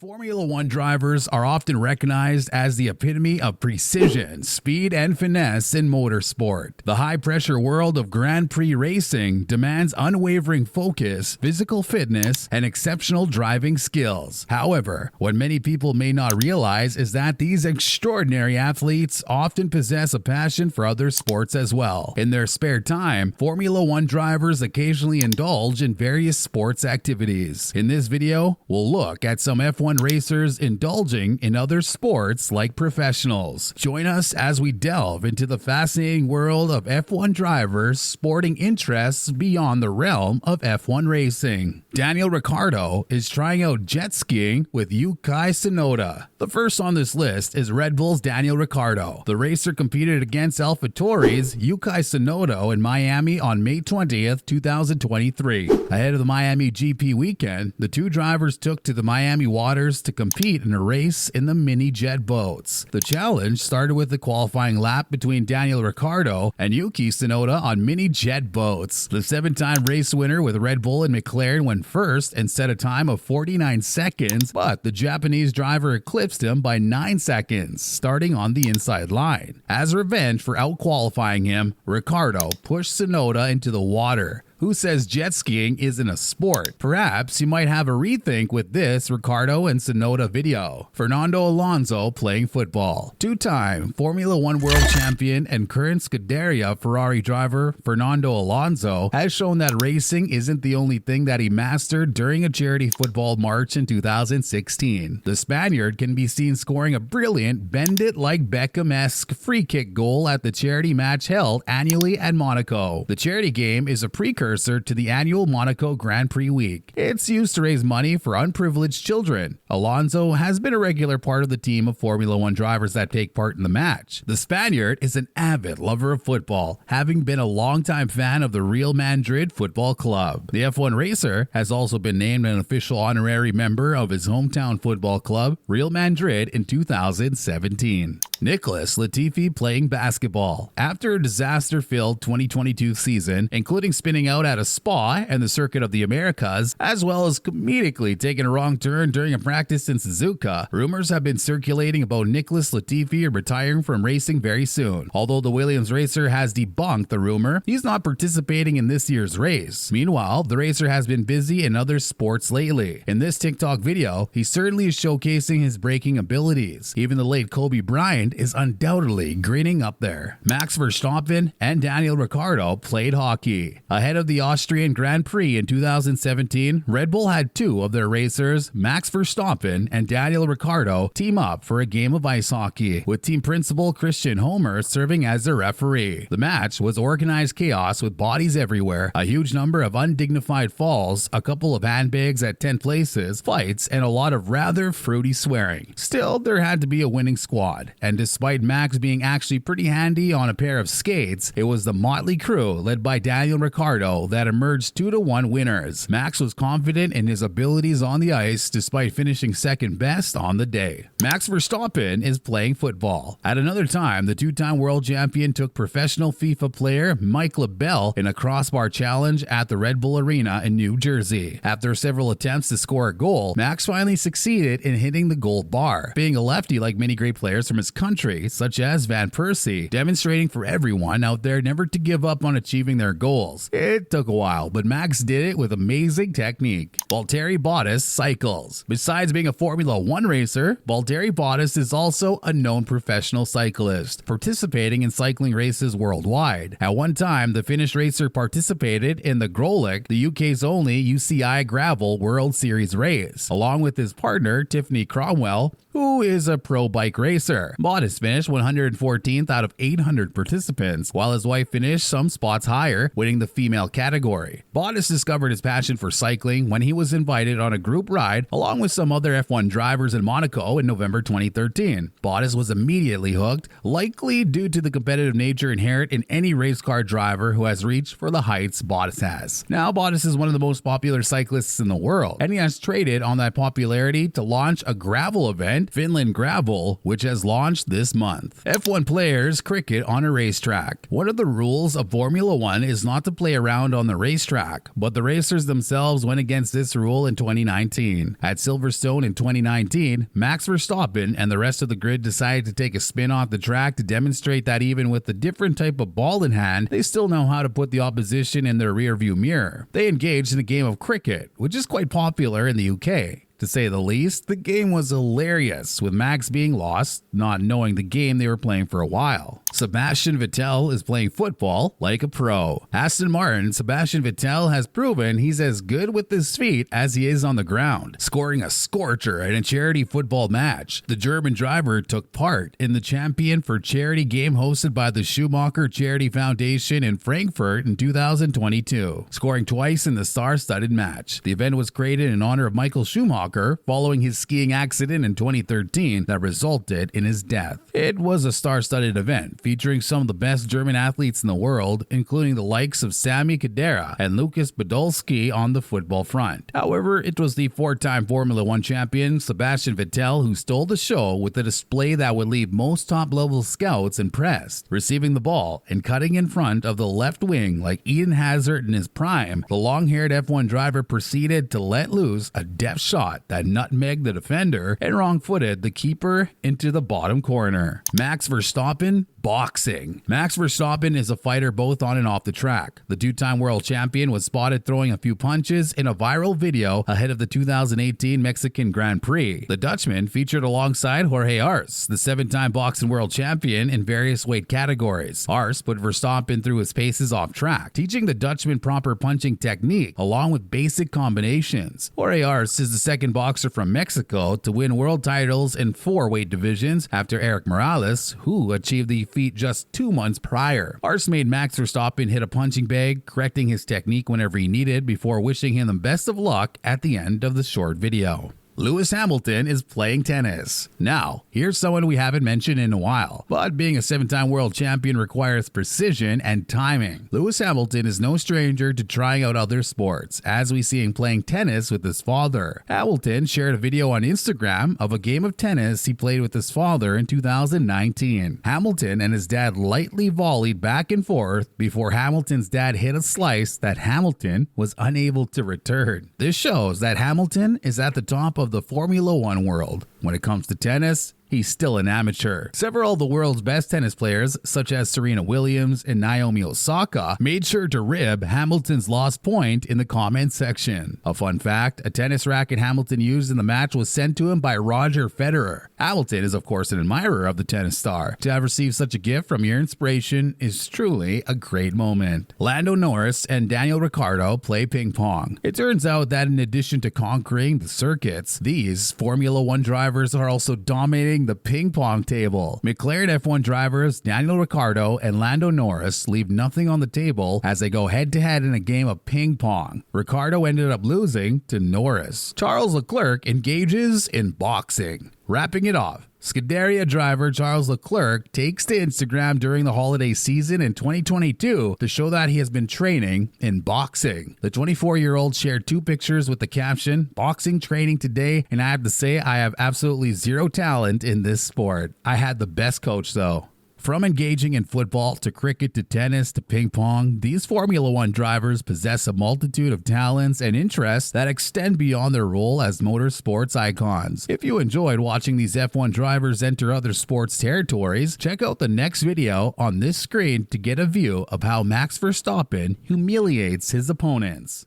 Formula One drivers are often recognized as the epitome of precision, speed, and finesse in motorsport. The high-pressure world of Grand Prix racing demands unwavering focus, physical fitness, and exceptional driving skills. However, what many people may not realize is that these extraordinary athletes often possess a passion for other sports as well. In their spare time, Formula One drivers occasionally indulge in various sports activities. In this video, we'll look at some F1 racers indulging in other sports like professionals. Join us as we delve into the fascinating world of F1 drivers sporting interests beyond the realm of F1 racing. Daniel Riccardo is trying out jet skiing with Yuki Tsunoda. The first on this list is Red Bull's Daniel Riccardo. The racer competed against AlphaTauri's Yuki Tsunoda in Miami on May 20th, 2023. Ahead of the Miami GP weekend, the two drivers took to the Miami waters to compete in a race in the mini jet boats. The challenge started with the qualifying lap between Daniel Riccardo and Yuki Tsunoda on mini jet boats. The seven-time race winner with Red Bull and McLaren went first and set a time of 49 seconds, but the Japanese driver eclipsed him by 9 seconds, starting on the inside line. As revenge for out-qualifying him, Riccardo pushed Tsunoda into the water. Who says jet skiing isn't a sport? Perhaps you might have a rethink with this Riccardo and Tsunoda video. Fernando Alonso playing football. Two-time Formula One world champion and current Scuderia Ferrari driver Fernando Alonso has shown that racing isn't the only thing that he mastered during a charity football march in 2016. The Spaniard can be seen scoring a brilliant bend-it-like-Beckham-esque free kick goal at the charity match held annually at Monaco. The charity game is a precursor to the annual Monaco Grand Prix week. It's used to raise money for unprivileged children. Alonso has been a regular part of the team of Formula One drivers that take part in the match. The Spaniard is an avid lover of football, having been a longtime fan of the Real Madrid Football Club. The F1 racer has also been named an official honorary member of his hometown football club, Real Madrid, in 2017. Nicholas Latifi playing basketball. After a disaster-filled 2022 season, including spinning out at a spa and the Circuit of the Americas, as well as comedically taking a wrong turn during a practice in Suzuka, rumors have been circulating about Nicholas Latifi retiring from racing very soon. Although the Williams racer has debunked the rumor, he's not participating in this year's race. Meanwhile, the racer has been busy in other sports lately. In this TikTok video, he certainly is showcasing his braking abilities. Even the late Kobe Bryant is undoubtedly grinning up there. Max Verstappen and Daniel Riccardo played hockey. Ahead of the Austrian Grand Prix in 2017, Red Bull had two of their racers, Max Verstappen and Daniel Riccardo, team up for a game of ice hockey, with team principal Christian Homer serving as the referee. The match was organized chaos with bodies everywhere, a huge number of undignified falls, a couple of handbags at 10 places, fights, and a lot of rather fruity swearing. Still, there had to be a winning squad, and despite Max being actually pretty handy on a pair of skates, it was the motley crew led by Daniel Riccardo that emerged 2-1 winners. Max was confident in his abilities on the ice despite finishing second best on the day. Max Verstappen is playing football. At another time, the two-time world champion took professional FIFA player Mike LaBelle in a crossbar challenge at the Red Bull Arena in New Jersey. After several attempts to score a goal, Max finally succeeded in hitting the goal bar. Being a lefty like many great players from his country, such as Van Persie, demonstrating for everyone out there never to give up on achieving their goals. It took a while, but Max did it with amazing technique. Valterri Bottas cycles. Besides being a Formula One racer, Valtteri Bottas is also a known professional cyclist, participating in cycling races worldwide. At one time, the Finnish racer participated in the Grolic, the UK's only UCI Gravel World Series race, along with his partner Tiffany Cromwell, who is a pro bike racer. Bottas finished 114th out of 800 participants, while his wife finished some spots higher, winning the female category. Bottas discovered his passion for cycling when he was invited on a group ride along with some other F1 drivers in Monaco in November 2013. Bottas was immediately hooked, likely due to the competitive nature inherent in any race car driver who has reached for the heights Bottas has. Now, Bottas is one of the most popular cyclists in the world, and he has traded on that popularity to launch a gravel event tournament, Finland Gravel, which has launched this month. F1 players cricket on a racetrack. One of the rules of Formula One is not to play around on the racetrack, but the racers themselves went against this rule in 2019. At Silverstone in 2019, Max Verstappen and the rest of the grid decided to take a spin off the track to demonstrate that even with a different type of ball in hand, they still know how to put the opposition in their rearview mirror. They engaged in a game of cricket, which is quite popular in the UK. To say the least, the game was hilarious, with Max being lost, not knowing the game they were playing for a while. Sebastian Vettel is playing football like a pro. Aston Martin, Sebastian Vettel has proven he's as good with his feet as he is on the ground, scoring a scorcher in a charity football match. The German driver took part in the Champion for Charity game hosted by the Schumacher Charity Foundation in Frankfurt in 2022, scoring twice in the star-studded match. The event was created in honor of Michael Schumacher following his skiing accident in 2013 that resulted in his death. It was a star-studded event featuring some of the best German athletes in the world, including the likes of Sami Khedira and Lukas Podolski on the football front. However, it was the four-time Formula One champion Sebastian Vettel who stole the show with a display that would leave most top-level scouts impressed. Receiving the ball and cutting in front of the left wing like Eden Hazard in his prime, the long-haired F1 driver proceeded to let loose a deft shot that nutmegged the defender and wrong-footed the keeper into the bottom corner. Max Verstappen boxing. Max Verstappen is a fighter both on and off the track. The two-time world champion was spotted throwing a few punches in a viral video ahead of the 2018 Mexican Grand Prix. The Dutchman featured alongside Jorge Arce, the seven-time boxing world champion in various weight categories. Arce put Verstappen through his paces off track, teaching the Dutchman proper punching technique along with basic combinations. Jorge Arce is the second boxer from Mexico to win world titles in 4 weight divisions after Eric Morales, who achieved the feat just 2 months prior. Arce made Max Verstappen hit a punching bag, correcting his technique whenever he needed before wishing him the best of luck at the end of the short video. Lewis Hamilton is playing tennis. Now, here's someone we haven't mentioned in a while, but being a 7-time world champion requires precision and timing. Lewis Hamilton is no stranger to trying out other sports, as we see him playing tennis with his father. Hamilton shared a video on Instagram of a game of tennis he played with his father in 2019. Hamilton and his dad lightly volleyed back and forth before Hamilton's dad hit a slice that Hamilton was unable to return. This shows that Hamilton is at the top of the Formula One world. When it comes to tennis, he's still an amateur. Several of the world's best tennis players, such as Serena Williams and Naomi Osaka, made sure to rib Hamilton's lost point in the comment section. A fun fact, a tennis racket Hamilton used in the match was sent to him by Roger Federer. Hamilton is of course an admirer of the tennis star. To have received such a gift from your inspiration is truly a great moment. Lando Norris and Daniel Ricciardo play ping pong. It turns out that in addition to conquering the circuits, these Formula One drivers are also dominating the ping pong table. McLaren F1 drivers Daniel Ricciardo and Lando Norris leave nothing on the table as they go head-to-head in a game of ping pong. Ricciardo ended up losing to Norris. Charles Leclerc engages in boxing. Wrapping it off, Scuderia driver Charles Leclerc takes to Instagram during the holiday season in 2022 to show that he has been training in boxing. The 24-year-old shared 2 pictures with the caption, "Boxing training today, and I have to say I have absolutely zero talent in this sport. I had the best coach though." From engaging in football to cricket to tennis to ping pong, these Formula One drivers possess a multitude of talents and interests that extend beyond their role as motorsports icons. If you enjoyed watching these F1 drivers enter other sports territories, check out the next video on this screen to get a view of how Max Verstappen humiliates his opponents.